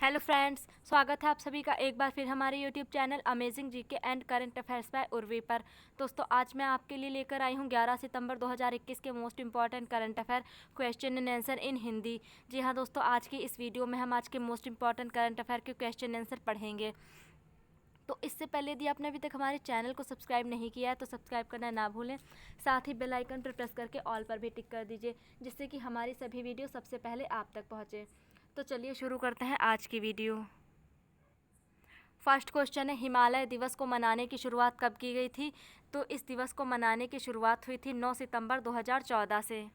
Hello friends, स्वागत है आप सभी का एक बार फिर हमारे YouTube channel amazing GK and current affairs by Urvi पर। दोस्तों, आज मैं आपके लिए लेकर आई हूं 11 सितंबर 2021 के most important current affair question and answer in Hindi. जी हां दोस्तों, आज की इस वीडियो में हम आज के मोस्ट इंपॉर्टेंट करंट अफेयर के क्वेश्चन आंसर पढ़ेंगे। तो इससे पहले यदि आपने अभी तक हमारे चैनल को सब्सक्राइब नहीं किया है तो सब्सक्राइब करना ना भूलें। साथ ही बेल आइकन पर प्रेस करके ऑल पर भी टिक कर दीजिए, जिससे कि हमारी सभी वीडियो सबसे पहले आप तक पहुँचे। तो चलिए शुरू करते हैं आज की वीडियो। फर्स्ट क्वेश्चन है, हिमालय दिवस को मनाने की शुरुआत कब की गई थी? तो इस दिवस को मनाने की शुरुआत हुई थी 9 सितंबर 2014 से।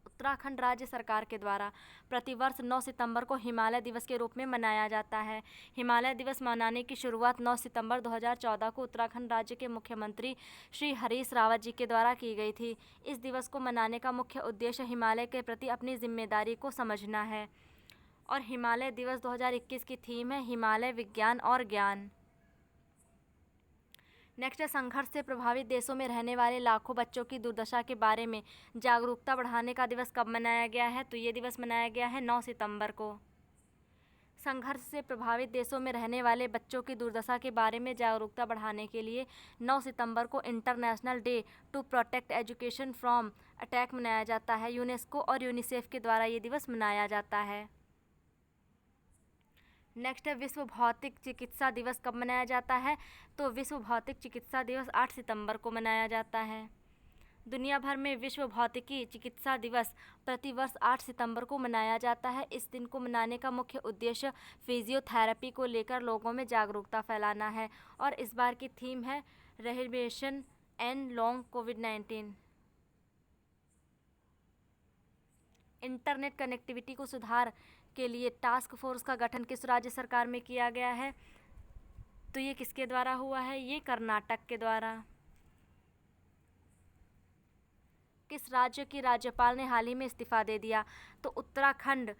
उत्तराखंड राज्य सरकार के द्वारा प्रतिवर्ष 9 सितंबर को हिमालय दिवस के रूप में मनाया जाता है। हिमालय दिवस मनाने की शुरुआत 9 सितंबर 2014 को उत्तराखंड राज्य के मुख्यमंत्री श्री हरीश रावत जी के द्वारा की गई थी। इस दिवस को मनाने का मुख्य उद्देश्य हिमालय के प्रति अपनी जिम्मेदारी को समझना है। और हिमालय दिवस 2021 की थीम है हिमालय विज्ञान और ज्ञान। नेक्स्ट है, संघर्ष से प्रभावित देशों में रहने वाले लाखों बच्चों की दुर्दशा के बारे में जागरूकता बढ़ाने का दिवस कब मनाया गया है? तो ये दिवस मनाया गया है 9 सितंबर को। संघर्ष से प्रभावित देशों में रहने वाले बच्चों की दुर्दशा के बारे में जागरूकता बढ़ाने के लिए 9 सितंबर को international day to protect education from attack मनाया जाता है। यूनेस्को और यूनिसेफ के द्वारा ये दिवस मनाया जाता है। नेक्स्ट है, विश्व भौतिक चिकित्सा दिवस कब मनाया जाता है? तो विश्व भौतिक चिकित्सा दिवस 8 सितंबर को मनाया जाता है। दुनिया भर में विश्व भौतिकी चिकित्सा दिवस प्रतिवर्ष 8 सितंबर को मनाया जाता है। इस दिन को मनाने का मुख्य उद्देश्य फिजियोथेरेपी को लेकर लोगों में जागरूकता फैलाना है। और इस बार की थीम है rehabilitation and long covid. Internet connectivity को सुधार के लिए टास्क फोर्स का गठन किस राज्य सरकार में किया गया है? तो ये किसके द्वारा हुआ है? ये कर्नाटक के द्वारा। किस राज्य की राज्यपाल ने हाल ही में इस्तीफा दे दिया? तो उत्तराखंड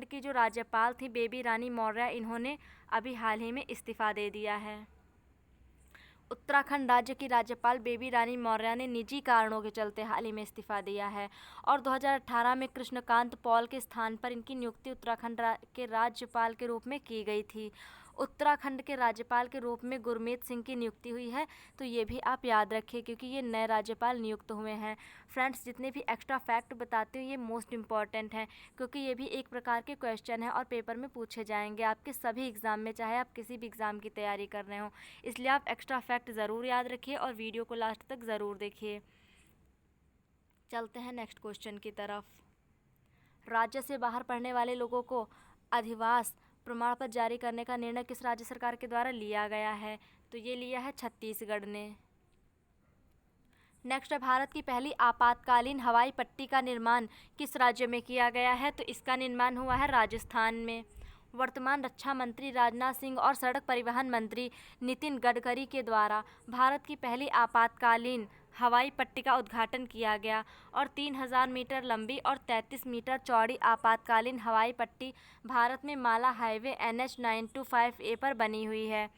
की जो राज्यपाल थी बेबी रानी मौर्य, इन्होंने अभी हाल ही में इस्तीफा दे दिया है। उत्तराखंड राज्य की राज्यपाल बेबी रानी मौर्य ने निजी कारणों के चलते हाल ही में इस्तीफा दिया है। और 2018 में कृष्णकांत पॉल के स्थान पर इनकी नियुक्ति उत्तराखंड के राज्यपाल के रूप में की गई थी। उत्तराखंड के राज्यपाल के रूप में गुरमीत सिंह की नियुक्ति हुई है। तो ये भी आप याद रखिए, क्योंकि ये नए राज्यपाल नियुक्त हुए हैं। फ्रेंड्स, जितने भी एक्स्ट्रा फैक्ट बताते हो ये मोस्ट इम्पॉर्टेंट हैं, क्योंकि ये भी एक प्रकार के क्वेश्चन हैं और पेपर में पूछे जाएंगे आपके सभी एग्ज़ाम में, चाहे आप किसी भी एग्ज़ाम की तैयारी कर रहे हो। इसलिए आप एक्स्ट्रा फैक्ट ज़रूर याद रखिए और वीडियो को लास्ट तक ज़रूर देखिए। चलते हैं नेक्स्ट क्वेश्चन की तरफ। राज्य से बाहर पढ़ने वाले लोगों को अधिवास प्रमाण पत्र जारी करने का निर्णय किस राज्य सरकार के द्वारा लिया गया है? तो ये लिया है छत्तीसगढ़ ने। नेक्स्ट है, भारत की पहली आपातकालीन हवाई पट्टी का निर्माण किस राज्य में किया गया है? तो इसका निर्माण हुआ है राजस्थान में। वर्तमान रक्षा मंत्री राजनाथ सिंह और सड़क परिवहन मंत्री नितिन गडकरी के द्वारा भारत की पहली आपातकालीन हवाई पट्टी का उद्घाटन किया गया। और 3000 मीटर लंबी और 33 मीटर चौड़ी आपातकालीन हवाई पट्टी भारत में माला हाईवे NH 925A पर बनी हुई है।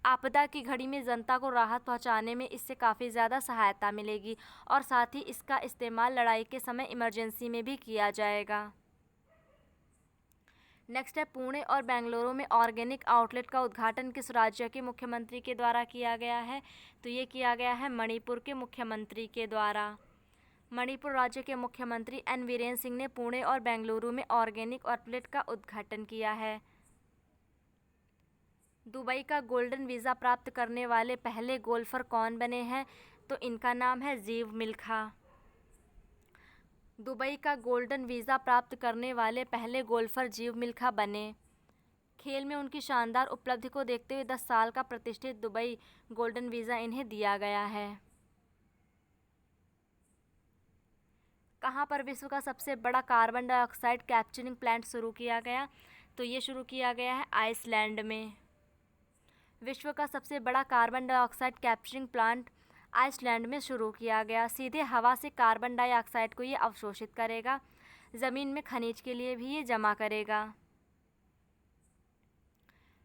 आपदा की घड़ी में जनता को राहत पहुंचाने में इससे काफ़ी ज़्यादा सहायता मिलेगी और साथ ही इसका इस्तेमाल लड़ाई के समय इमरजेंसी में भी किया जाएगा। नेक्स्ट है, पुणे और बेंगलुरु में ऑर्गेनिक आउटलेट का उद्घाटन किस राज्य के मुख्यमंत्री के द्वारा किया गया है? तो ये किया गया है मणिपुर के मुख्यमंत्री के द्वारा। मणिपुर राज्य के मुख्यमंत्री N वीरेंद्र सिंह ने पुणे और बेंगलुरु में ऑर्गेनिक आउटलेट का उद्घाटन किया है। दुबई का गोल्डन वीज़ा प्राप्त करने वाले पहले गोल्फर कौन बने हैं? तो इनका नाम है जीव मिल्खा। दुबई का गोल्डन वीज़ा प्राप्त करने वाले पहले गोल्फर जीव मिल्खा बने। खेल में उनकी शानदार उपलब्धि को देखते हुए 10 साल का प्रतिष्ठित दुबई गोल्डन वीज़ा इन्हें दिया गया है। कहाँ पर विश्व का सबसे बड़ा कार्बन डाइऑक्साइड कैप्चरिंग प्लांट शुरू किया गया? तो ये शुरू किया गया है आइसलैंड में। विश्व का सबसे बड़ा carbon dioxide capturing plant Iceland में शुरू किया गया। सीधे हवा से कार्बन डाइऑक्साइड को ये अवशोषित करेगा, ज़मीन में खनिज के लिए भी ये जमा करेगा।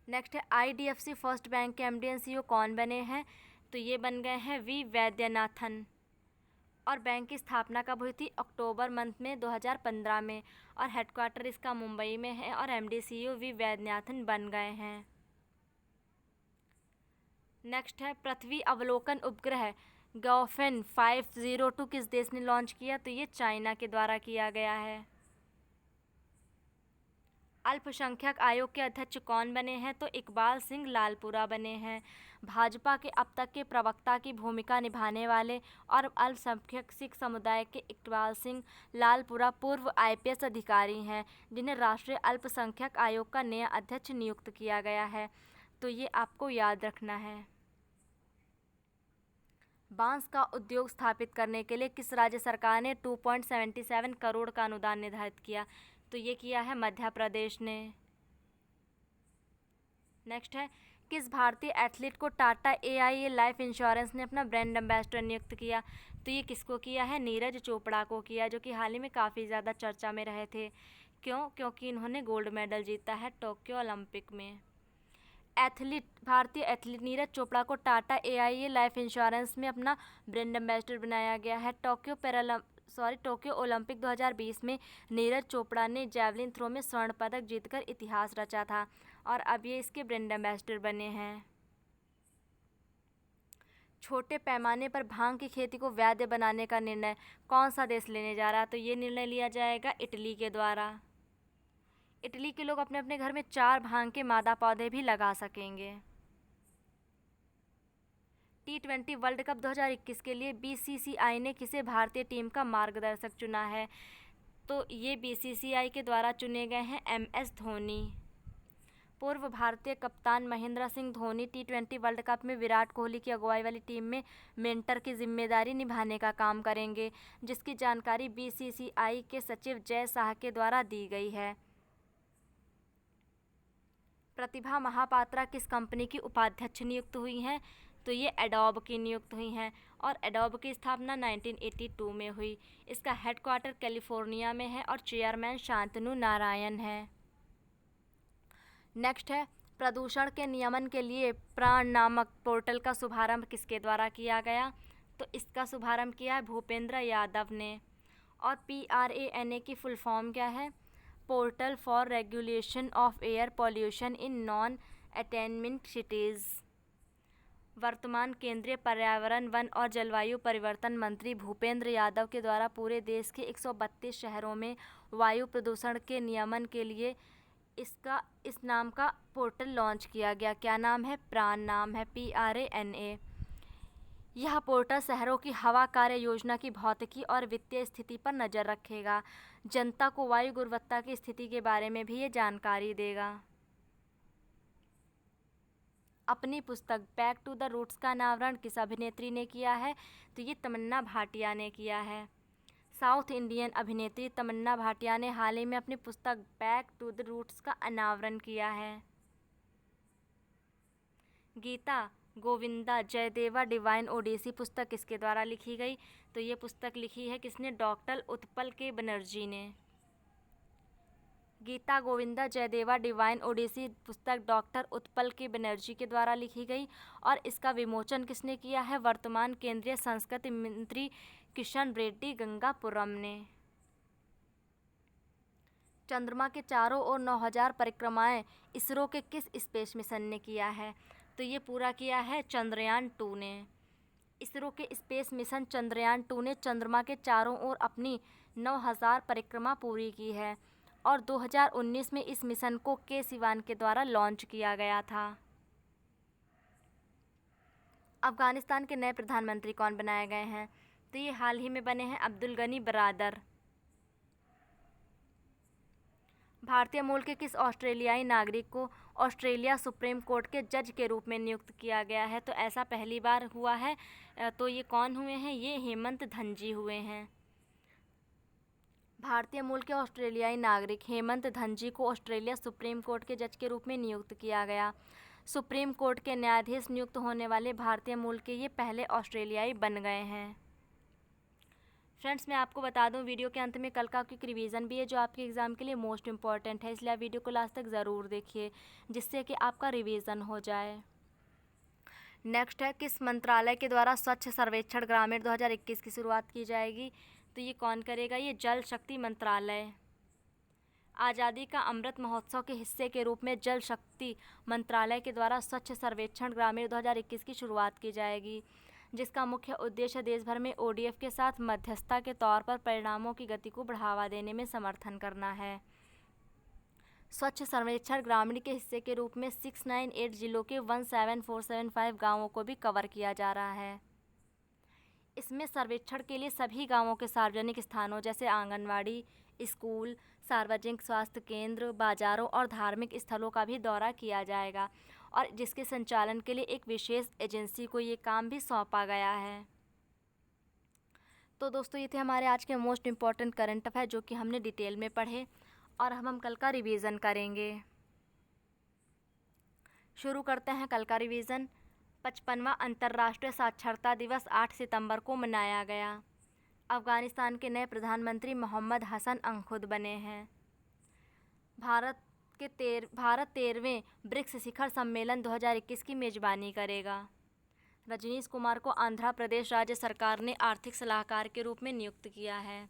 नेक्स्ट है, IDFC फर्स्ट बैंक के MD and CEO कौन बने हैं? तो ये बन गए हैं वी वैद्यनाथन। और बैंक की स्थापना कब हुई थी? अक्टूबर मंथ में 2015 में। और हेडक्वार्टर इसका मुंबई में है और एमडी CEO वी वैद्यनाथन बन गए हैं। नेक्स्ट है पृथ्वी अवलोकन उपग्रह गौफेन 502 किस देश ने लॉन्च किया? तो ये चाइना के द्वारा किया गया है। अल्पसंख्यक आयोग के अध्यक्ष कौन बने हैं? तो इकबाल सिंह लालपुरा बने हैं। भाजपा के अब तक के प्रवक्ता की भूमिका निभाने वाले और अल्पसंख्यक सिख समुदाय के इकबाल सिंह लालपुरा पूर्व IPS अधिकारी हैं, जिन्हें राष्ट्रीय अल्पसंख्यक आयोग का नया अध्यक्ष नियुक्त किया गया है। तो ये आपको याद रखना है। बांस का उद्योग स्थापित करने के लिए किस राज्य सरकार ने 2.77 करोड़ का अनुदान निर्धारित किया? तो ये किया है मध्य प्रदेश ने। नेक्स्ट है किस भारतीय एथलीट को टाटा AIA लाइफ इंश्योरेंस ने अपना ब्रांड एम्बेसडर नियुक्त किया? तो ये किसको किया है? नीरज चोपड़ा को किया, जो कि हाल ही में काफ़ी ज़्यादा चर्चा में रहे थे। क्यों? क्योंकि इन्होंने गोल्ड मेडल जीता है टोक्यो ओलंपिक में। भारतीय एथलीट नीरज चोपड़ा को टाटा AIA लाइफ इंश्योरेंस में अपना ब्रांड एम्बेसडर बनाया गया है। टोक्यो ओलंपिक 2020 में नीरज चोपड़ा ने जैवलिन थ्रो में स्वर्ण पदक जीतकर इतिहास रचा था और अब ये इसके ब्रांड एम्बेसडर बने हैं। छोटे पैमाने पर भांग की खेती को वैध बनाने का निर्णय कौन सा देश लेने जा रहा है? तो ये निर्णय लिया जाएगा इटली के द्वारा। इटली के लोग अपने अपने घर में 4 भांग के मादा पौधे भी लगा सकेंगे। T20 वर्ल्ड कप 2021 के लिए BCCI ने किसे भारतीय टीम का मार्गदर्शक चुना है? तो ये BCCI के द्वारा चुने गए हैं MS धोनी। पूर्व भारतीय कप्तान Mahendra Singh Dhoni T20 world cup में विराट कोहली की अगुवाई वाली टीम में मेंटर की जिम्मेदारी निभाने का काम करेंगे, जिसकी जानकारी BCCI के सचिव जय शाह के द्वारा दी गई है। प्रतिभा महापात्रा किस कंपनी की उपाध्यक्ष नियुक्त हुई हैं? तो ये एडोब की नियुक्त हुई हैं और एडोब की स्थापना 1982 में हुई। इसका हेडक्वार्टर कैलिफोर्निया में है और चेयरमैन शांतनु नारायण है। नेक्स्ट है प्रदूषण के नियमन के लिए प्राण नामक पोर्टल का शुभारंभ किसके द्वारा किया गया? तो इसका शुभारंभ किया है भूपेंद्र यादव ने। और PRANA की फुल फॉर्म क्या है? Portal for regulation of air pollution in non attainment cities. वर्तमान केंद्रीय पर्यावरण, वन और जलवायु परिवर्तन मंत्री भूपेंद्र यादव के द्वारा पूरे देश के 132 शहरों में वायु प्रदूषण के नियमन के लिए इस नाम का पोर्टल लॉन्च किया गया। क्या नाम है? प्राण नाम है, PRANA। यह पोर्टल शहरों की हवा कार्य योजना की भौतिकी और वित्तीय स्थिति पर नज़र रखेगा। जनता को वायु गुणवत्ता की स्थिति के बारे में भी ये जानकारी देगा। अपनी पुस्तक बैक टू द रूट्स का अनावरण किस अभिनेत्री ने किया है? तो ये तमन्ना भाटिया ने किया है। साउथ इंडियन अभिनेत्री तमन्ना भाटिया ने हाल ही में अपनी पुस्तक बैक टू द रूट्स का अनावरण किया है। गीता गोविंदा जयदेवा डिवाइन ओडिसी पुस्तक किसके द्वारा लिखी गई? तो ये पुस्तक लिखी है किसने? डॉक्टर उत्पल के बनर्जी ने। गीता गोविंदा जयदेवा डिवाइन ओडिसी पुस्तक डॉक्टर उत्पल के बनर्जी के द्वारा लिखी गई और इसका विमोचन किसने किया है? वर्तमान केंद्रीय संस्कृति मंत्री किशन रेड्डी गंगापुरम ने। चंद्रमा के चारों ओर 9000 परिक्रमाएं इसरो के किस स्पेस मिशन ने किया है? तो ये पूरा किया है चंद्रयान 2 ने। इसरो के स्पेस मिशन चंद्रयान 2 ने चंद्रमा के चारों ओर अपनी 9000 परिक्रमा पूरी की है और 2019 में इस मिशन को के सिवान के द्वारा लॉन्च किया गया था। अफगानिस्तान के नए प्रधानमंत्री कौन बनाए गए हैं? तो ये हाल ही में बने हैं अब्दुल गनी बरादर। भारतीय मूल के किस ऑस्ट्रेलियाई नागरिक को ऑस्ट्रेलिया सुप्रीम कोर्ट के जज के रूप में नियुक्त किया गया है? तो ऐसा पहली बार हुआ है। तो ये कौन हुए हैं? ये हेमंत धनजी हुए हैं। भारतीय मूल के ऑस्ट्रेलियाई नागरिक हेमंत धनजी को ऑस्ट्रेलिया सुप्रीम कोर्ट के जज के रूप में नियुक्त किया गया। सुप्रीम कोर्ट के न्यायाधीश नियुक्त होने वाले भारतीय मूल के ये पहले ऑस्ट्रेलियाई बन गए हैं। फ्रेंड्स, मैं आपको बता दूं वीडियो के अंत में कल का क्विक रिवीजन भी है जो आपके एग्ज़ाम के लिए मोस्ट इम्पॉर्टेंट है, इसलिए आप वीडियो को लास्ट तक ज़रूर देखिए जिससे कि आपका रिवीजन हो जाए। नेक्स्ट है, किस मंत्रालय के द्वारा स्वच्छ सर्वेक्षण ग्रामीण 2021 की शुरुआत की जाएगी? तो ये कौन करेगा? ये जल शक्ति मंत्रालय। आज़ादी का अमृत महोत्सव के हिस्से के रूप में जल शक्ति मंत्रालय के द्वारा स्वच्छ सर्वेक्षण ग्रामीण 2021 की शुरुआत की जाएगी, जिसका मुख्य उद्देश्य देश भर में ODF के साथ मध्यस्थता के तौर पर परिणामों की गति को बढ़ावा देने में समर्थन करना है। स्वच्छ सर्वेक्षण ग्रामीण के हिस्से के रूप में 698 जिलों के 17475 गाँवों को भी कवर किया जा रहा है। इसमें सर्वेक्षण के लिए सभी गांवों के सार्वजनिक स्थानों जैसे आंगनवाड़ी, स्कूल, सार्वजनिक स्वास्थ्य केंद्र, बाजारों और धार्मिक स्थलों का भी दौरा किया जाएगा, और जिसके संचालन के लिए एक विशेष एजेंसी को ये काम भी सौंपा गया है। तो दोस्तों, ये थे हमारे आज के मोस्ट इम्पॉर्टेंट करंट अफेयर जो कि हमने डिटेल में पढ़े, और हम कल का रिवीजन करेंगे। शुरू करते हैं कल का रिवीजन। 55वां अंतर्राष्ट्रीय साक्षरता दिवस 8 सितंबर को मनाया गया। अफ़गानिस्तान के नए प्रधानमंत्री मोहम्मद हसन अंखुद बने हैं। भारत 13वें ब्रिक्स शिखर सम्मेलन 2021 की मेज़बानी करेगा। रजनीश कुमार को आंध्र प्रदेश राज्य सरकार ने आर्थिक सलाहकार के रूप में नियुक्त किया है।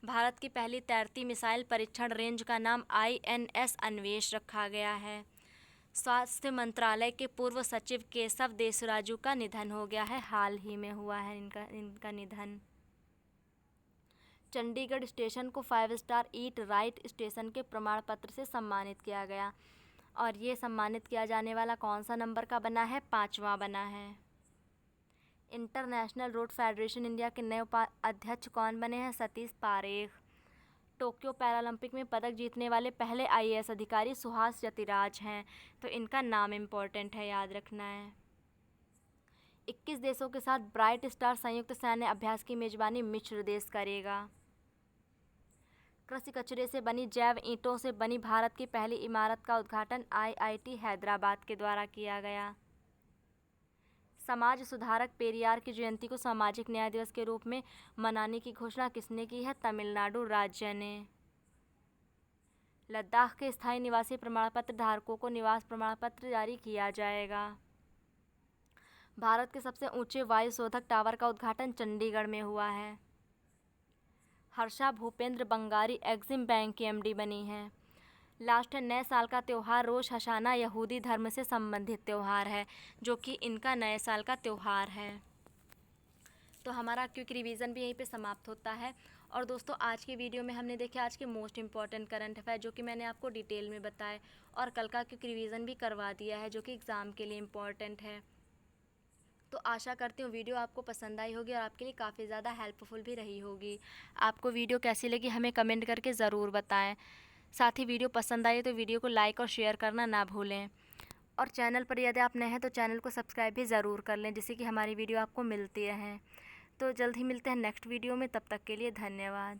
भारत की पहली तैरती मिसाइल परीक्षण रेंज का नाम INS अन्वेष रखा गया है। स्वास्थ्य मंत्रालय के पूर्व सचिव केशव देशराजू का निधन हो गया है, हाल ही में हुआ है इनका निधन। चंडीगढ़ स्टेशन को 5 स्टार ईट राइट स्टेशन के प्रमाण पत्र से सम्मानित किया गया, और ये सम्मानित किया जाने वाला कौन सा नंबर का बना है? 5वां बना है। इंटरनेशनल रोड फेडरेशन इंडिया के नए उपाध्यक्ष कौन बने हैं? सतीश पारेख। टोक्यो पैरालंपिक में पदक जीतने वाले पहले IAS अधिकारी सुहास यतिराज हैं, तो इनका नाम इम्पोर्टेंट है, याद रखना है। 21 देशों के साथ ब्राइट स्टार संयुक्त सैन्य अभ्यास की मेजबानी मिस्र देश करेगा। कृषि कचरे से बनी जैव ईंटों से बनी भारत की पहली इमारत का उद्घाटन IIT हैदराबाद के द्वारा किया गया। समाज सुधारक पेरियार की जयंती को सामाजिक न्याय दिवस के रूप में मनाने की घोषणा किसने की है? तमिलनाडु राज्य ने। लद्दाख के स्थायी निवासी प्रमाण पत्र धारकों को निवास प्रमाण पत्र जारी किया जाएगा। भारत के सबसे ऊंचे वायु शोधक टावर का उद्घाटन चंडीगढ़ में हुआ है। हर्षा भूपेंद्र बंगारी एग्जिम बैंक की MD बनी हैं। लास्ट है, नए साल का त्यौहार रोश हशाना यहूदी धर्म से संबंधित त्यौहार है, जो कि इनका नए साल का त्यौहार है। तो हमारा क्विक रिवीजन भी यहीं पे समाप्त होता है। और दोस्तों, आज की वीडियो में हमने देखे आज के मोस्ट इम्पॉर्टेंट करंट अफेयर जो कि मैंने आपको डिटेल में बताए, और कल का क्विक रिवीजन भी करवा दिया है जो कि एग्ज़ाम के लिए इम्पॉर्टेंट है। तो आशा करती हूँ वीडियो आपको पसंद आई होगी और आपके लिए काफ़ी ज़्यादा हेल्पफुल भी रही होगी। आपको वीडियो कैसी लगी हमें कमेंट करके ज़रूर बताएं। साथ ही वीडियो पसंद आई तो वीडियो को लाइक और शेयर करना ना भूलें, और चैनल पर यदि आप नए हैं तो चैनल को सब्सक्राइब भी ज़रूर कर लें, जिससे कि हमारी वीडियो आपको मिलती रहें। तो जल्द ही मिलते हैं नेक्स्ट वीडियो में, तब तक के लिए धन्यवाद।